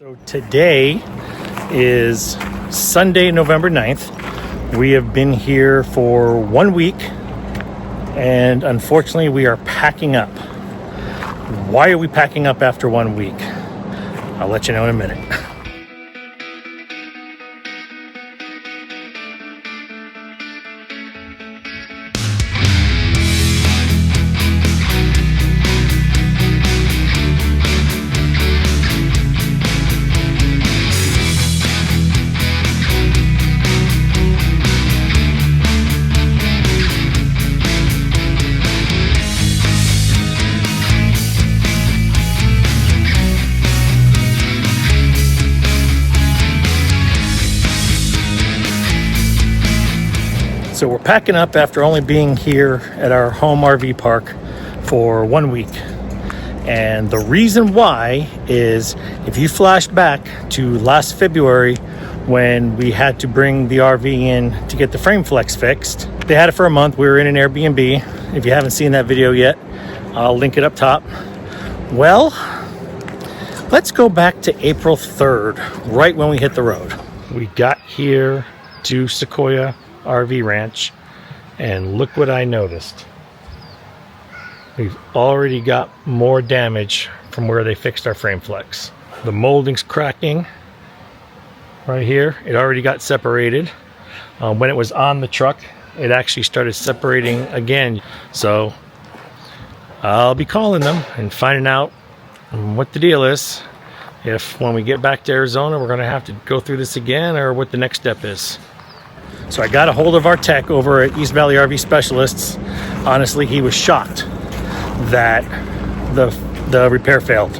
So today is Sunday, November 9th. We have been here for 1 week and unfortunately we are packing up. Why are we packing up after 1 week? I'll let you know in a minute. So we're packing up after only being here at our home RV park for 1 week. And the reason why is if you flash back to last February when we had to bring the RV in to get the frame flex fixed. They had it for a month. We were in an Airbnb. If you haven't seen that video yet, I'll link it up top. Well, let's go back to April 3rd, right when we hit the road. We got here to Sequoia RV Ranch and look what I noticed. We've already got more damage from where they fixed our frame flex. The molding's cracking right here. It already got separated. When it was on the truck, it actually started separating again. So I'll be calling them and finding out what the deal is. If when we get back to Arizona, we're gonna have to go through this again or what the next step is. So I got a hold of our tech over at East Valley RV Specialists. Honestly, he was shocked that the repair failed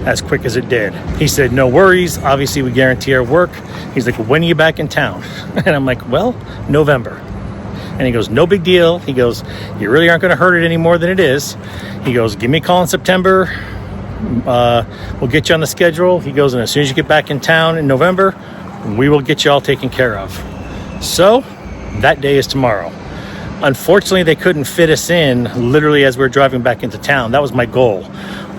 as quick as it did. He said, no worries, obviously we guarantee our work. He's like, when are you back in town? And I'm like, well, November. And he goes, no big deal. He goes, you really aren't gonna hurt it any more than it is. He goes, give me a call in September. We'll get you on the schedule. He goes, and as soon as you get back in town in November, we will get you all taken care of. So that day is tomorrow. Unfortunately, they couldn't fit us in literally as we were driving back into town. That was my goal,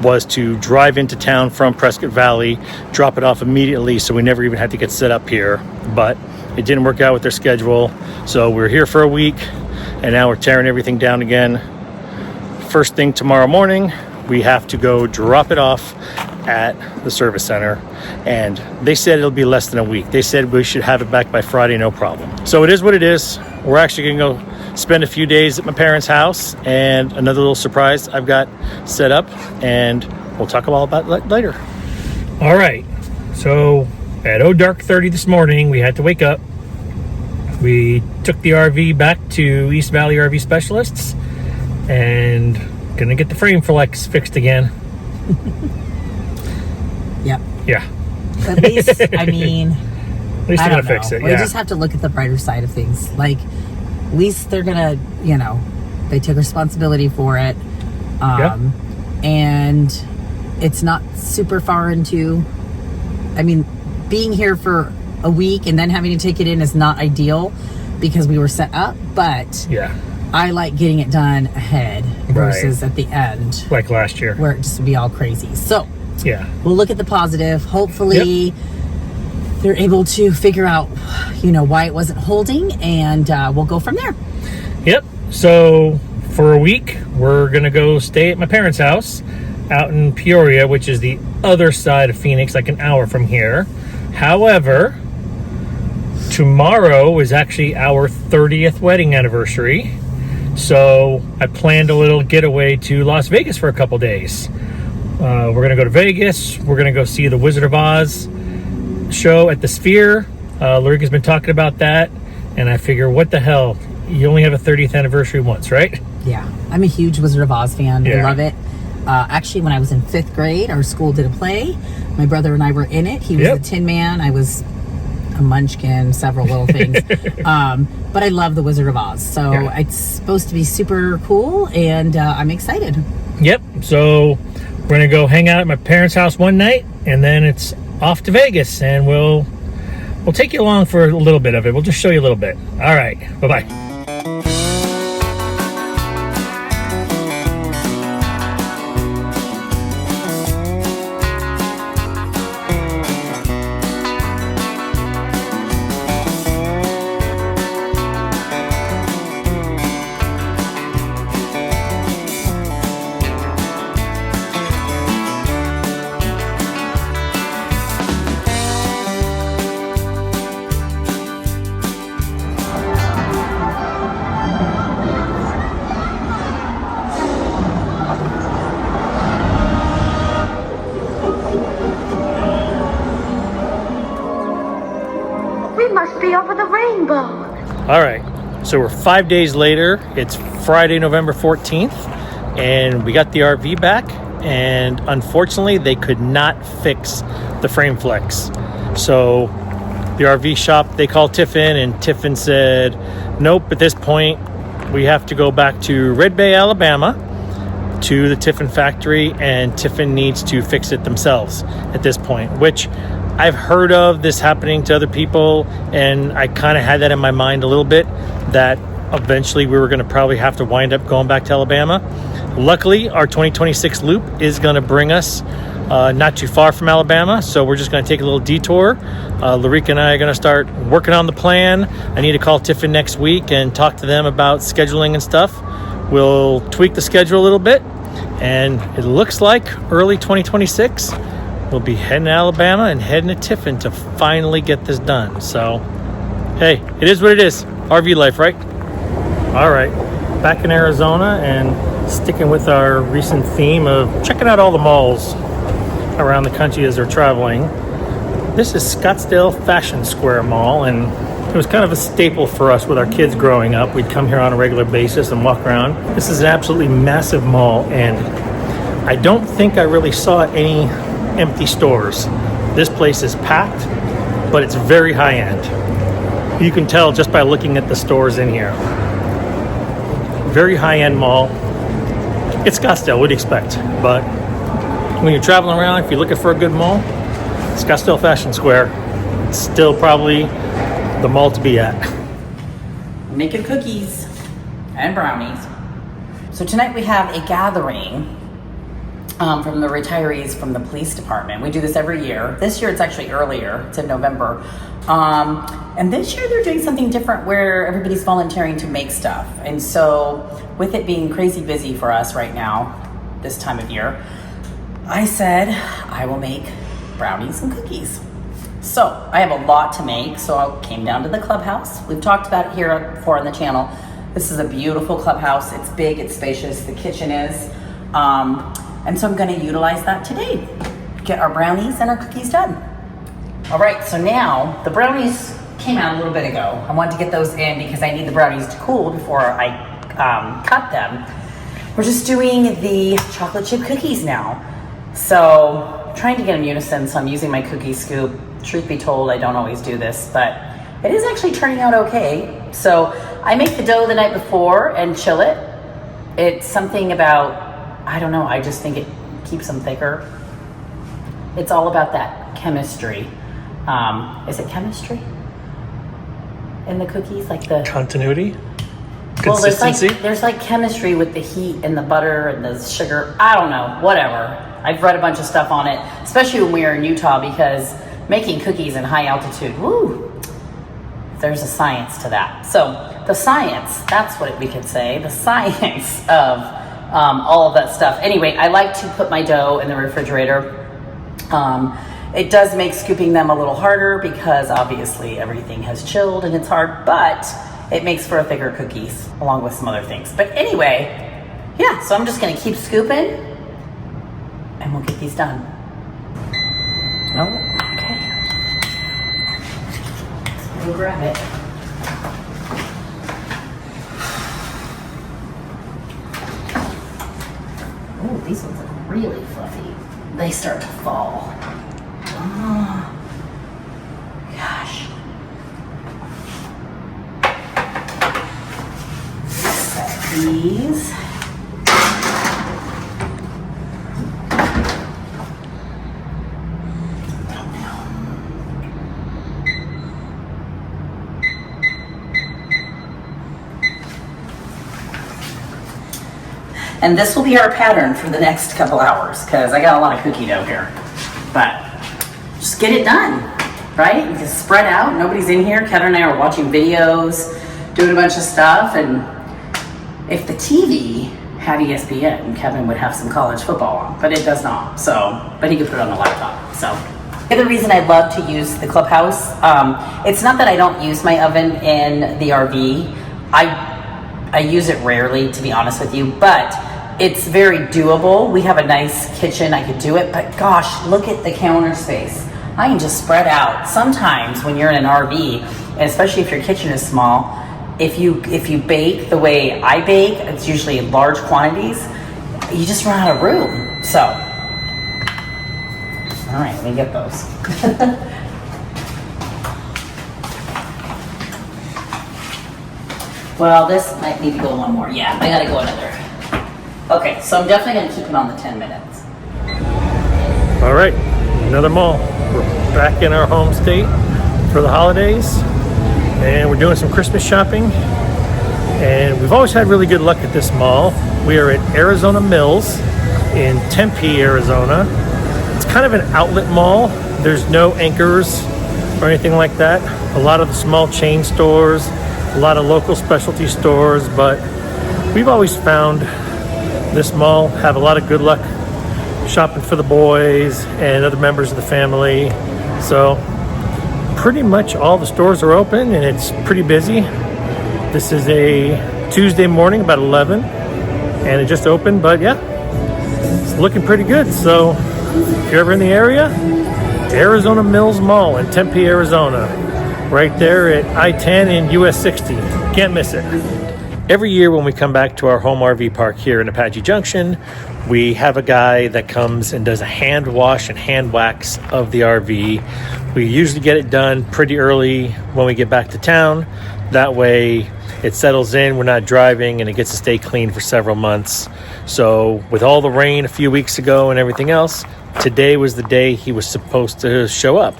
was to drive into town from Prescott Valley, drop it off immediately so we never even had to get set up here. But it didn't work out with their schedule. So we're here for a week and now we're tearing everything down again. First thing tomorrow morning, we have to go drop it off at the service center, and they said it'll be less than a week. They said we should have it back by Friday, no problem. So it is what it is. We're actually gonna go spend a few days at my parents' house, and another little surprise I've got set up, and we'll talk all about it later. All right, so at dark 30 this morning, we had to wake up. We took the RV back to East Valley RV Specialists, and gonna get the frame flex fixed again. Yep. Yeah. At least, I mean, at least they're gonna fix it. We just have to look at the brighter side of things. Like, at least they're gonna, you know, they took responsibility for it. And it's not super far into, I mean, being here for a week and then having to take it in is not ideal because we were set up, but yeah, I like getting it done ahead versus at the end. Like last year. Where it just would be all crazy. So, yeah, we'll look at the positive. Hopefully they're able to figure out, you know, why it wasn't holding, and we'll go from there. Yep. So for a week, we're going to go stay at my parents' house out in Peoria, which is the other side of Phoenix, like an hour from here. However, tomorrow is actually our 30th wedding anniversary. So I planned a little getaway to Las Vegas for a couple days. We're going to go to Vegas. We're going to go see the Wizard of Oz show at the Sphere. Lareka's been talking about that. And I figure, what the hell? You only have a 30th anniversary once, right? Yeah. I'm a huge Wizard of Oz fan. Yeah. I love it. Actually, when I was in 5th grade, our school did a play. My brother and I were in it. He was the Tin Man. I was a munchkin, several little things. But I love the Wizard of Oz. So it's supposed to be super cool. And I'm excited. Yep. So we're going to go hang out at my parents' house one night, and then it's off to Vegas, and we'll take you along for a little bit of it. We'll just show you a little bit. All right. Bye-bye. must be over the rainbow. All right, so we're 5 days later. It's Friday, November 14th, and we got the RV back, and unfortunately, they could not fix the frame flex. So the RV shop, they called Tiffin, and Tiffin said, nope, at this point, we have to go back to Red Bay, Alabama, to the Tiffin factory, and Tiffin needs to fix it themselves at this point, which I've heard of this happening to other people, and I kind of had that in my mind a little bit, that eventually we were going to probably have to wind up going back to Alabama. Luckily, our 2026 loop is going to bring us not too far from Alabama, so we're just going to take a little detour. Lareka and I are going to start working on the plan. I need to call Tiffin next week and talk to them about scheduling and stuff. We'll tweak the schedule a little bit, and it looks like early 2026 we'll be heading to Alabama and heading to Tiffin to finally get this done. So, hey, it is what it is. RV life, right? All right, back in Arizona and sticking with our recent theme of checking out all the malls around the country as they're traveling. This is Scottsdale Fashion Square Mall, and it was kind of a staple for us with our kids growing up. We'd come here on a regular basis and walk around. This is an absolutely massive mall, and I don't think I really saw any empty stores. This place is packed, but it's very high end. You can tell just by looking at the stores in here. Very high end mall. It's Scottsdale, what do you expect? But when you're traveling around, if you're looking for a good mall, Scottsdale Fashion Square, it's still probably the mall to be at. Making cookies and brownies. So tonight we have a gathering from the retirees from the police department. We do this every year. This year it's actually earlier. It's in November. And this year they're doing something different where everybody's volunteering to make stuff. And so with it being crazy busy for us right now, this time of year, I said I will make brownies and cookies. So I have a lot to make, so I came down to the clubhouse. We've talked about it here before on the channel. This is a beautiful clubhouse. It's big, it's spacious, the kitchen is. And so I'm gonna utilize that today. Get our brownies and our cookies done. All right, so now the brownies came out a little bit ago. I wanted to get those in because I need the brownies to cool before I cut them. We're just doing the chocolate chip cookies now. So I'm trying to get in unison, so I'm using my cookie scoop. Truth be told, I don't always do this, but it is actually turning out okay. So I make the dough the night before and chill it. It's something about, I don't know, I just think it keeps them thicker. It's all about that chemistry. Is it chemistry in the cookies? Like the continuity? Well, Consistency? there's like chemistry with the heat and the butter and the sugar. I don't know, whatever. I've read a bunch of stuff on it, especially when we were in Utah, because making cookies in high altitude, woo, there's a science to that. So the science, that's what we could say, the science of all of that stuff. Anyway, I like to put my dough in the refrigerator. It does make scooping them a little harder because obviously everything has chilled and it's hard, but it makes for a thicker cookies along with some other things. But anyway, yeah, so I'm just gonna keep scooping and we'll get these done. Oh, okay. We'll grab it. Oh, these ones are really fluffy. They start to fall. Oh, gosh. Set these. And this will be our pattern for the next couple hours because I got a lot of cookie dough here. But just get it done, right? You can spread out. Nobody's in here. Kevin and I are watching videos, doing a bunch of stuff. And if the TV had ESPN, Kevin would have some college football on, but it does not. So, but he could put it on the laptop. So the other reason I love to use the clubhouse, it's not that I don't use my oven in the RV. I use it rarely, to be honest with you, but it's very doable. We have a nice kitchen, I could do it, but gosh, look at the counter space. I can just spread out. Sometimes when you're in an RV, and especially if your kitchen is small, if you bake the way I bake, it's usually in large quantities, you just run out of room. So, all right, let me get those. Well, this might need to go one more. Yeah, I gotta go another. Okay, so I'm definitely gonna keep it on the 10 minutes. All right, another mall. We're back in our home state for the holidays, and we're doing some Christmas shopping. And we've always had really good luck at this mall. We are at Arizona Mills in Tempe, Arizona. It's kind of an outlet mall. There's no anchors or anything like that. A lot of the small chain stores, a lot of local specialty stores, but we've always found this mall have a lot of good luck shopping for the boys and other members of the family. So pretty much all the stores are open and it's pretty busy. This is a Tuesday morning, about 11, and it just opened, but yeah, it's looking pretty good. So if you're ever in the area, Arizona Mills Mall in Tempe, Arizona, right there at I-10 and US 60. Can't miss it. Every year when we come back to our home RV park here in Apache Junction, we have a guy that comes and does a hand wash and hand wax of the RV. We usually get it done pretty early when we get back to town. That way it settles in, we're not driving, and it gets to stay clean for several months. So with all the rain a few weeks ago and everything else, today was the day he was supposed to show up.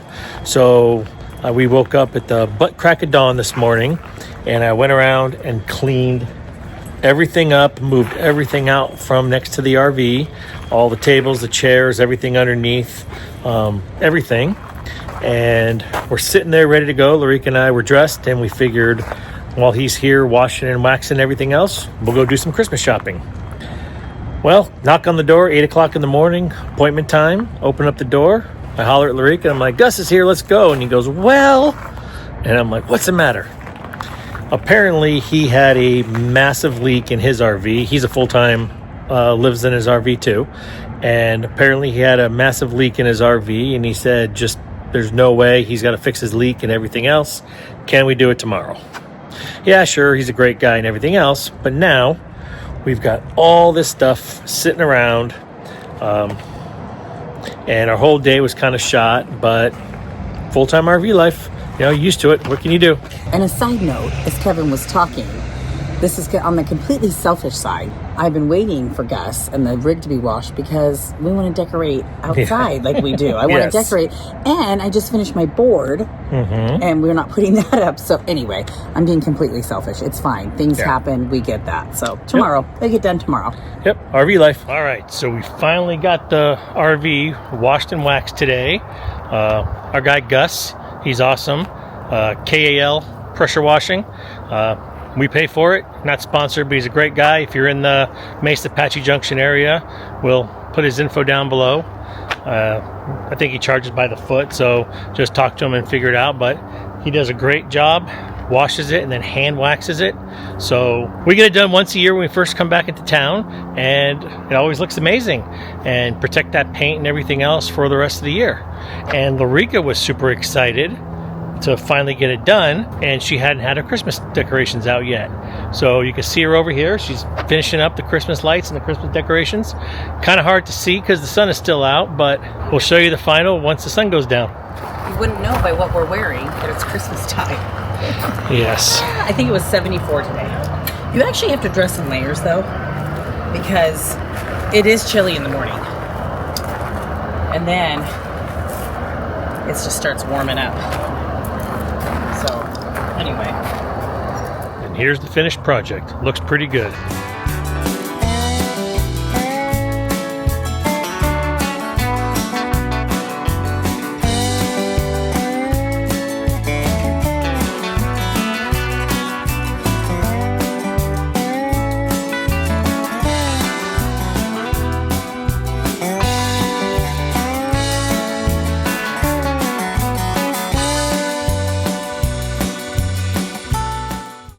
So we woke up at the butt crack of dawn this morning, and I went around and cleaned everything up, moved everything out from next to the RV, all the tables, the chairs, everything underneath, everything. And we're sitting there ready to go. Lareka and I were dressed, and we figured while he's here washing and waxing everything else, we'll go do some Christmas shopping. Well, knock on the door, 8 o'clock in the morning, appointment time, open up the door. I holler at Lareka, I'm like, Gus is here, let's go. And he goes, well, and I'm like, what's the matter? Apparently he had a massive leak in his RV. He's a full-time, lives in his RV too. And apparently he had a massive leak in his RV, and he said, just, there's no way, he's got to fix his leak and everything else. Can we do it tomorrow? Yeah, sure, he's a great guy and everything else, but now we've got all this stuff sitting around, and our whole day was kind of shot, but full-time RV life, you know, used to it. What can you do? And a side note, as Kevin was talking, this is on the completely selfish side. I've been waiting for Gus and the rig to be washed because we want to decorate outside like we do. I want to decorate. And I just finished my board, and we're not putting that up. So anyway, I'm being completely selfish. It's fine. Things happen. We get that. So tomorrow, they get done tomorrow. Yep, RV life. All right, so we finally got the RV washed and waxed today. Our guy Gus, he's awesome. KAL pressure washing. We pay for it, not sponsored, but he's a great guy. If you're in the Mesa Apache Junction area, we'll put his info down below. I think he charges by the foot, so just talk to him and figure it out. But he does a great job, washes it and then hand waxes it. So we get it done once a year when we first come back into town, and it always looks amazing, and protect that paint and everything else for the rest of the year. And Lareka was super excited to finally get it done, and she hadn't had her Christmas decorations out yet. So you can see her over here. She's finishing up the Christmas lights and the Christmas decorations. Kind of hard to see because the sun is still out, but we'll show you the final once the sun goes down. You wouldn't know by what we're wearing that it's Christmas time. Yes. I think it was 74 today. You actually have to dress in layers though, because it is chilly in the morning. And then it just starts warming up. So, anyway. And here's the finished project. Looks pretty good.